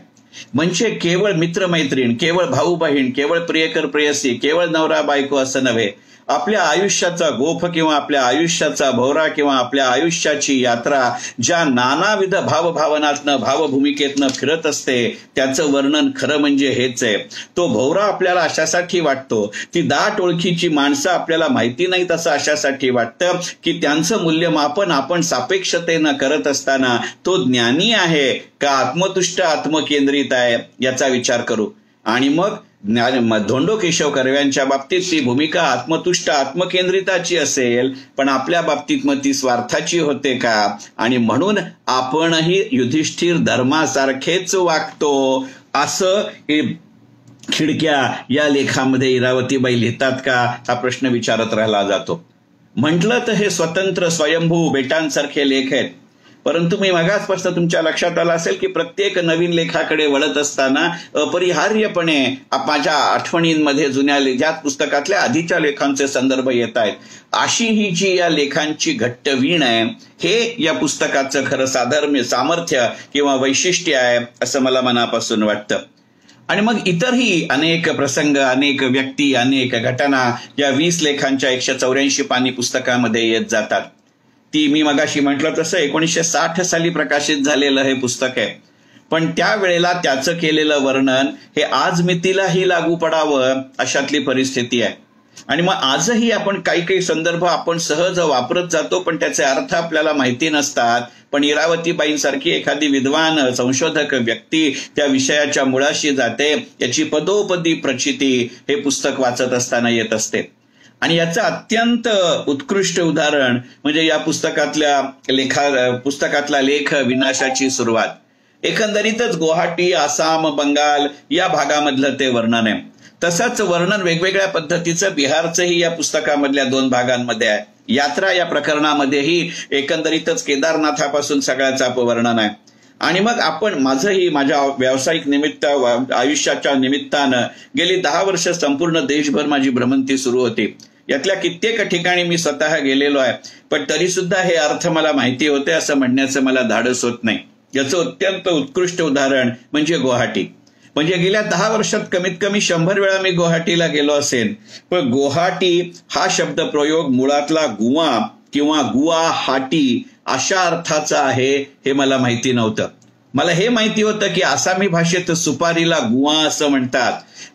म्हणजे केवळ मित्रमैत्रीण, केवळ भाऊ बहीण, केवळ प्रियकर प्रेयसी, केवळ नवरा बायको असं नव्हे. आपल्या आयुष्याचा गोफ किंवा आपल्या आयुष्याचा भोवरा किंवा आपल्या आयुष्याची यात्रा ज्या नानाविध भावभावनातनं भावभूमिकेतनं फिरत असते त्याचं वर्णन खरं म्हणजे हेच आहे. तो भोवरा आपल्याला अशासाठी वाटतो, ती दाट ओळखीची माणसं आपल्याला माहिती नाहीत असं अशासाठी वाटतं की त्यांचं मूल्यमापन आपण सापेक्षतेनं करत असताना तो ज्ञानी आहे का आत्मतुष्ट आत्मकेंद्रित आहे याचा विचार करू. आणि मग धोंडो केशव कर्व्यांच्या बाबतीत ती भूमिका आत्मतुष्ट आत्मकेंद्रिताची असेल, पण आपल्या बाबतीत मग ती स्वार्थाची होते का. आणि म्हणून आपणही युधिष्ठिर धर्मासारखेच वागतो असं खिडक्या या लेखामध्ये इरावतीबाई लिहितात का हा प्रश्न विचारत राहिला जातो. म्हटलं तर हे स्वतंत्र स्वयंभू बेटांसारखे लेख आहेत, परंतु मी मागासपासून तुमच्या लक्षात आलं असेल की प्रत्येक नवीन लेखाकडे वळत असताना अपरिहार्यपणे माझ्या आठवणींमध्ये जुन्या ज्या पुस्तकातल्या आधीच्या लेखांचे संदर्भ येत आहेत. अशी ही जी या लेखांची घट्ट वीण आहे हे या पुस्तकाचं खरं सामर्थ्य किंवा वैशिष्ट्य आहे असं मला मनापासून वाटतं. आणि मग इतरही अनेक प्रसंग, अनेक व्यक्ती, अनेक घटना या 20 लेखांच्या 184 पानी पुस्तकामध्ये येत जातात. ती मी मगाशी म्हटलं तसं 1960 साली प्रकाशित झालेलं हे पुस्तक आहे, पण त्यावेळेला त्याचं केलेलं वर्णन हे आज मितीलाही लागू पडावं अशातली परिस्थिती आहे. आणि मग आजही आपण काही संदर्भ आपण सहज वापरत जातो, पण त्याचे अर्थ आपल्याला माहिती नसतात. पण इरावतीबाईंसारखी एखादी विद्वान संशोधक व्यक्ती त्या विषयाच्या मुळाशी जाते, याची पदोपदी प्रचिती हे पुस्तक वाचत असताना येत असते. आणि याचं अत्यंत उत्कृष्ट उदाहरण म्हणजे या पुस्तकातला लेख विनाशाची सुरुवात. एकंदरीतच गुवाहाटी, आसाम, बंगाल या भागामधलं ते वर्णन आहे. तसंच वर्णन वेगवेगळ्या पद्धतीचं बिहारचंही या पुस्तकामधल्या 2 भागांमध्ये आहे. यात्रा या प्रकरणामध्येही एकंदरीतच केदारनाथापासून सगळ्याचं अपवर्णन आहे. आणि मग माझंही माझ्या व्यावसायिक आयुष्याच्या निमित्तानं गेली 10 वर्ष संपूर्ण देशभर माझी भ्रमंती सुरू होती. यातल्या कित्येक ठिकाणी मी स्वतः गेलेलो आहे, पण तरी सुद्धा हे अर्थ मला माहिती होते असं म्हणण्याचं मला धाडस होत नाही. याचं अत्यंत उत्कृष्ट उदाहरण म्हणजे गुवाहाटी. म्हणजे गेल्या 10 वर्षात कमीत कमी 100 वेळा मी गुवाहाटीला गेलो असेल, पण गुवाहाटी हा शब्द प्रयोग मुळातला गुवा किंवा गुवाहाटी अशा अर्थाचा आहे हे मला माहिती नव्हतं. मला हे माहिती होतं की आसामी भाषेत सुपारीला गुवा असं म्हणतात,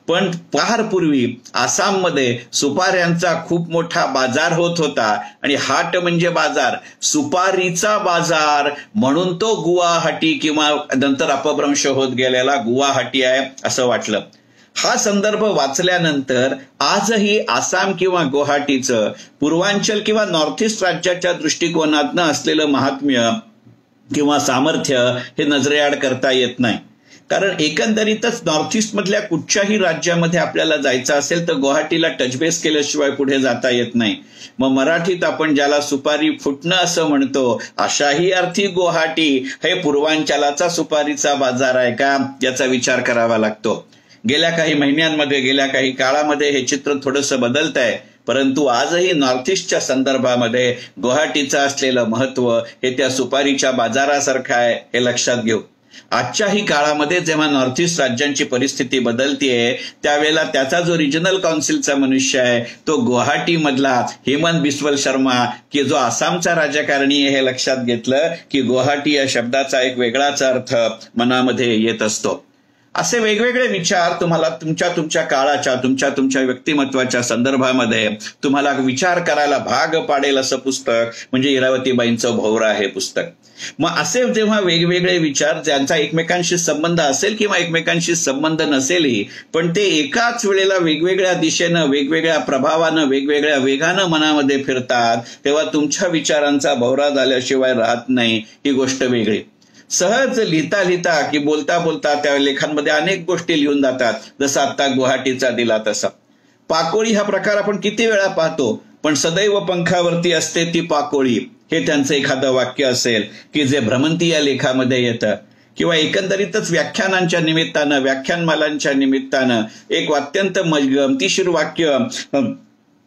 पण फार पूर्वी आसाममध्ये सुपाऱ्यांचा खूप मोठा बाजार होत होता आणि हाट म्हणजे बाजार, सुपारीचा बाजार, म्हणून तो गुवाहाटी किंवा नंतर अपभ्रंश होत गेलेला गुवाहाटी आहे असं वाटलं. हा संदर्भ वाचल्यानंतर आजही आसाम किंवा गुवाहाटीचं पूर्वांचल किंवा नॉर्थ ईस्ट राज्याच्या दृष्टिकोनातनं असलेलं महात्म्य किंवा सामर्थ्य हे नजरेआड करता येत नाही. कारण एकंदरीतच नॉर्थ ईस्ट मधल्या कुठच्याही राज्यामध्ये आपल्याला जायचं असेल तर गुवाहाटीला टचबेस केल्याशिवाय पुढे जाता येत नाही. मग मराठीत आपण ज्याला सुपारी फुटणं असं म्हणतो, अशाही अर्थी गुवाहाटी हे पूर्वांचलाचा सुपारीचा बाजार आहे का याचा विचार करावा लागतो. गेल्या काही महिन्यांमध्ये, गेल्या काही काळामध्ये हे चित्र थोडंसं बदलत आहे, परंतु आजही नॉर्थ ईस्टच्या संदर्भामध्ये गुवाहाटीचं असलेलं महत्व हे त्या सुपारीच्या बाजारासारखं आहे हे लक्षात घेऊ. आजच्याही काळामध्ये जेव्हा नॉर्थ ईस्ट राज्यांची परिस्थिती बदलतीये त्यावेळेला त्याचा जो रिजनल काउन्सिलचा मनुष्य आहे तो गुवाहाटी मधला हेमंत बिस्वल शर्मा की जो आसामचा राजकारणी आहे हे लक्षात घेतलं की गुवाहाटी या शब्दाचा एक वेगळाच अर्थ मनामध्ये येत असतो. असे वेगवेगळे विचार तुम्हाला तुमच्या काळाच्या तुमच्या व्यक्तिमत्वाच्या संदर्भामध्ये तुम्हाला विचार करायला भाग पाडेल असं पुस्तक म्हणजे इरावतीबाईंचं भोवरा हे पुस्तक. मग असे जेव्हा वेगवेगळे विचार ज्यांचा एकमेकांशी संबंध असेल किंवा एकमेकांशी संबंध नसेलही, पण ते एकाच वेळेला वेगवेगळ्या दिशेनं, वेगवेगळ्या प्रभावानं, वेगवेगळ्या वेगानं मनामध्ये फिरतात, तेव्हा तुमच्या विचारांचा भोवरा झाल्याशिवाय राहत नाही ही गोष्ट वेगळी. सहज लिहिता लिहिता की बोलता बोलता त्या लेखांमध्ये अनेक गोष्टी लिहून जातात. जसं आता गुवाहाटीचा दिला तसा. पाकोळी हा प्रकार आपण किती वेळा पाहतो, पण सदैव पंखावरती असते ती पाकोळी हे त्यांचं एखादं वाक्य असेल की जे भ्रमंती या लेखामध्ये येतं. किंवा एकंदरीतच व्याख्यानांच्या निमित्तानं, व्याख्यानमालांच्या निमित्तानं एक अत्यंत गमतीशीर वाक्य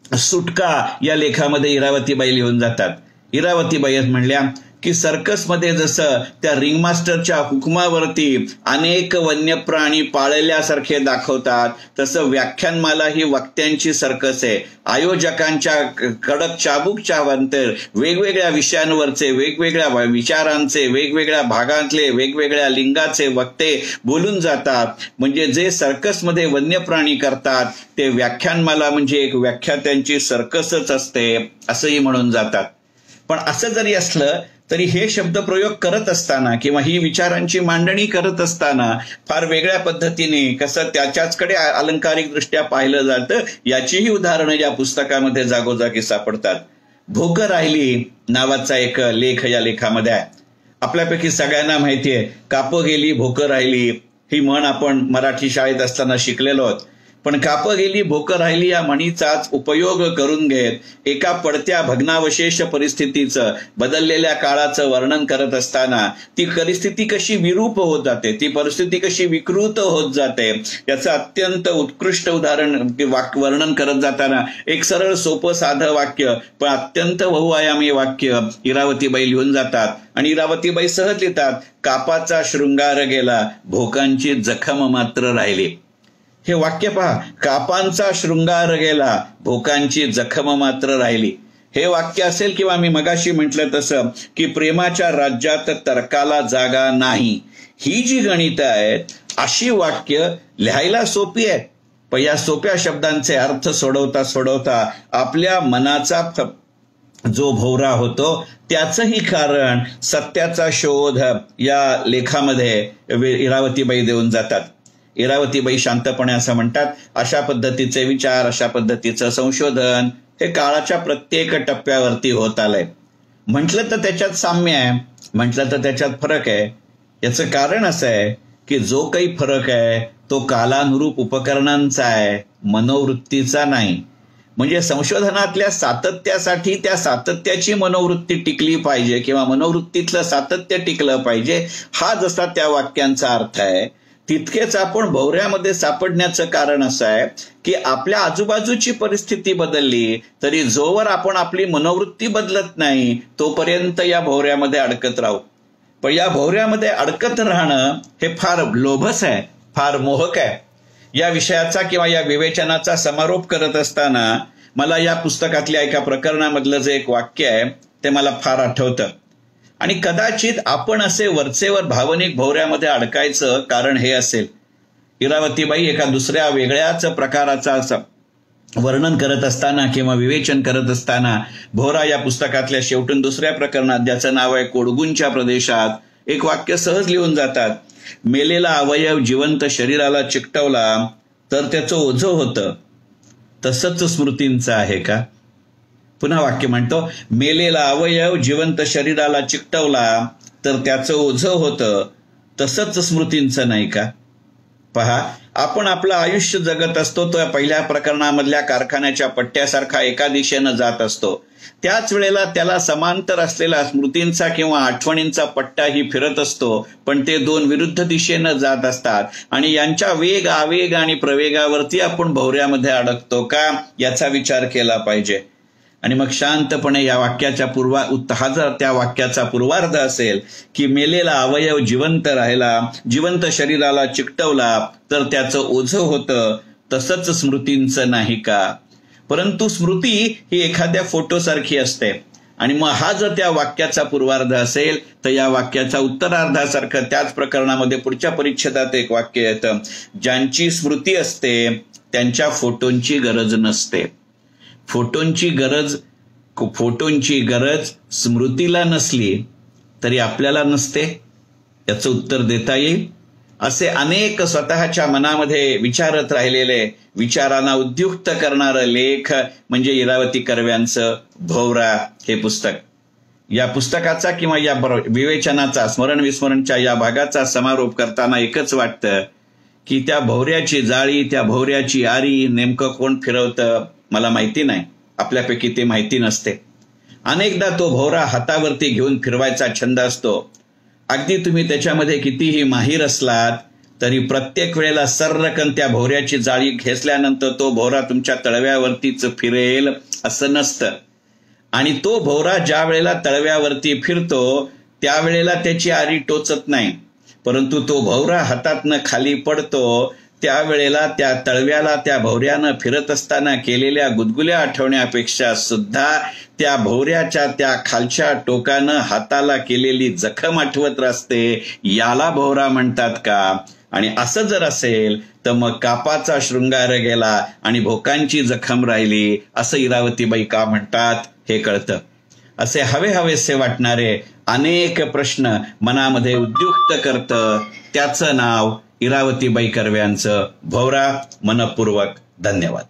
सुटका या लेखामध्ये इरावतीबाई लिहून जातात. इरावतीबाई म्हणल्या की सर्कसमध्ये जसं त्या रिंगमास्टरच्या हुकमावरती अनेक वन्य प्राणी पाळल्यासारखे दाखवतात, तसं व्याख्यानमाला ही वक्त्यांची सर्कस आहे. आयोजकांच्या कडक चाबूकच्या नंतर वेगवेगळ्या विषयांवरचे, वेगवेगळ्या विचारांचे, वेगवेगळ्या भागांतले, वेगवेगळ्या लिंगाचे वक्ते बोलून जातात. म्हणजे जे सर्कसमध्ये वन्य प्राणी करतात ते व्याख्यानमाला म्हणजे एक व्याख्यात्यांची सर्कसच असते असंही म्हणून जातात. पण असं जरी असलं तरी हे शब्दप्रयोग करत असताना किंवा ही विचारांची मांडणी करत असताना फार वेगळ्या पद्धतीने कसं त्याच्याचकडे अलंकारिक दृष्ट्या पाहिलं जातं याचीही उदाहरणं या पुस्तकामध्ये जागोजागी सापडतात. भोकं राहिली नावाचा एक लेख या लेखामध्ये आहे. आपल्यापैकी सगळ्यांना माहितीये कापं गेली भोकं राहिली ही म्हण आपण मराठी शाळेत असताना शिकलेलो आहोत. पण कापं गेली भोकं राहिली या म्हणीचाच उपयोग करून घेत एका पडत्या भग्नावशेष परिस्थितीचं, बदललेल्या काळाचं वर्णन करत असताना ती परिस्थिती कशी विरूप होत जाते, ती परिस्थिती कशी विकृत होत जाते याचं अत्यंत उत्कृष्ट उदाहरण वर्णन करत जाताना एक सरळ सोपं साधं वाक्य पण अत्यंत बहुआयामी वाक्य इरावतीबाई लिहून जातात. आणि इरावतीबाई सहज लिहितात, कापाचा शृंगार गेला भोकांची जखम मात्र राहिली. हे वाक्य पहा, कापांचा शृंगार गेला भोकांची जखम मात्र राहिली. हे वाक्य असेल किंवा मी मगाशी म्हटलं तसं की प्रेमाच्या राज्यात तर्काला जागा नाही, ही जी गणितं आहेत अशी वाक्य लिहायला सोपी आहेत. पण या सोप्या शब्दांचे अर्थ सोडवता सोडवता आपल्या मनाचा जो भोवरा होतो त्याचंही कारण सत्याचा शोध या लेखामध्ये इरावतीबाई देऊन जातात. इरावतीबाई शांतपणे असं म्हणतात, अशा पद्धतीचे विचार, अशा पद्धतीचं संशोधन हे काळाच्या प्रत्येक टप्प्यावरती होत आलंय. म्हटलं तर त्याच्यात साम्य आहे, म्हटलं तर त्याच्यात फरक आहे. याचं कारण असं आहे की जो काही फरक आहे तो कालानुरूप उपकरणांचा आहे, मनोवृत्तीचा नाही. म्हणजे संशोधनातल्या सातत्यासाठी त्या सातत्याची मनोवृत्ती टिकली पाहिजे किंवा मनोवृत्तीतलं सातत्य टिकलं पाहिजे, हा जसा त्या वाक्यांचा अर्थ आहे, तितकेच आपण भोवऱ्यामध्ये सापडण्याचं कारण असं आहे की आपल्या आजूबाजूची परिस्थिती बदलली तरी जोवर आपण आपली मनोवृत्ती बदलत नाही तोपर्यंत या भोवऱ्यामध्ये अडकत राहू. पण या भोवऱ्यामध्ये अडकत राहणं हे फार लोभस आहे, फार मोहक आहे. या विषयाचा किंवा या विवेचनाचा समारोप करत असताना मला या पुस्तकातल्या एका प्रकरणामधलं जे एक वाक्य आहे ते मला फार आठवतं. आणि कदाचित आपण असे वरचेवर भावनिक भोवऱ्यामध्ये अडकायचं कारण हे असेल. इरावतीबाई एका दुसऱ्या वेगळ्याच प्रकाराचा वर्णन करत असताना किंवा विवेचन करत असताना भोवरा या पुस्तकातल्या शेवटून दुसऱ्या प्रकरणात, ज्याचं नाव आहे कोडगूंच्या प्रदेशात, एक वाक्य सहज लिहून जातात. मेलेला अवयव जिवंत शरीराला चिकटवला तर त्याचं ओझं होतं, तसंच स्मृतींचं आहे का? पुन्हा वाक्य म्हणतो, मेलेला अवयव जिवंत शरीराला चिकटवला तर त्याचं ओझं होतं, तसंच स्मृतींचं नाही का? पहा, आपण आपलं आयुष्य जगत असतो तो पहिल्या प्रकरणामधल्या कारखान्याच्या पट्ट्यासारखा एका दिशेनं जात असतो. त्याच वेळेला त्याला समांतर असलेला स्मृतींचा किंवा आठवणींचा पट्टाही फिरत असतो, पण ते दोन विरुद्ध दिशेनं जात असतात आणि यांच्या वेग, आवेग आणि प्रवेगावरती आपण भोवऱ्यामध्ये अडकतो का याचा विचार केला पाहिजे. आणि मग शांतपणे या वाक्याच्या हा जर त्या वाक्याचा पूर्वार्ध असेल की मेलेला अवयव जिवंत राहिला, जिवंत शरीराला चिकटवला तर त्याचं ओझं होतं, तसंच स्मृतींचं नाही का? परंतु स्मृती ही एखाद्या फोटोसारखी असते. आणि मग हा जर त्या वाक्याचा पूर्वार्ध असेल तर या वाक्याच्या उत्तरार्धासारखं त्याच प्रकरणामध्ये पुढच्या परिच्छेदात एक वाक्य येतं, ज्यांची स्मृती असते त्यांच्या फोटोंची गरज नसते. फोटोंची गरज स्मृतीला नसली तरी आपल्याला नसते, याचं उत्तर देता येईल. असे अनेक स्वतःच्या मनामध्ये विचारत राहिलेले, विचारांना उद्युक्त करणारं लेख म्हणजे इरावती कर्व्यांचं भोवरा हे पुस्तक. या पुस्तकाचा किंवा या विवेचनाचा, स्मरण विस्मरणच्या या भागाचा समारोप करताना एकच वाटतं की त्या भोवऱ्याची जाळी, त्या भोवऱ्याची आरी नेमकं कोण फिरवतं मला माहिती नाही, आपल्यापैकी ते माहिती नसते. अनेकदा तो भोवरा हातावरती घेऊन फिरवायचा छंद असतो. अगदी तुम्ही त्याच्यामध्ये कितीही माहीर असलात तरी प्रत्येक वेळेला सर्रकन त्या भोवऱ्याची जाळी घेसल्यानंतर तो भोवरा तुमच्या तळव्यावरतीच फिरेल असं नसतं. आणि तो भोवरा ज्या वेळेला तळव्यावरती फिरतो त्यावेळेला त्याची आरी टोचत नाही, परंतु तो भोवरा हातातनं खाली पडतो त्यावेळेला त्या तळव्याला त्या भोवऱ्यानं फिरत असताना केलेल्या गुदगुल्या आठवण्यापेक्षा सुद्धा त्या भोवऱ्याच्या त्या खालच्या टोकानं हाताला केलेली जखम आठवत असते. याला भोवरा म्हणतात का? आणि असं जर असेल तर मग कापाचा शृंगार गेला आणि भोकांची जखम राहिली असं इरावतीबाई का म्हणतात हे कळतं. असे हवेसे वाटणारे अनेक प्रश्न मनामध्ये उद्युक्त करतं. त्याचं नाव इरावतीबाई कर्व्यांचं भोवरा. मनपूर्वक धन्यवाद.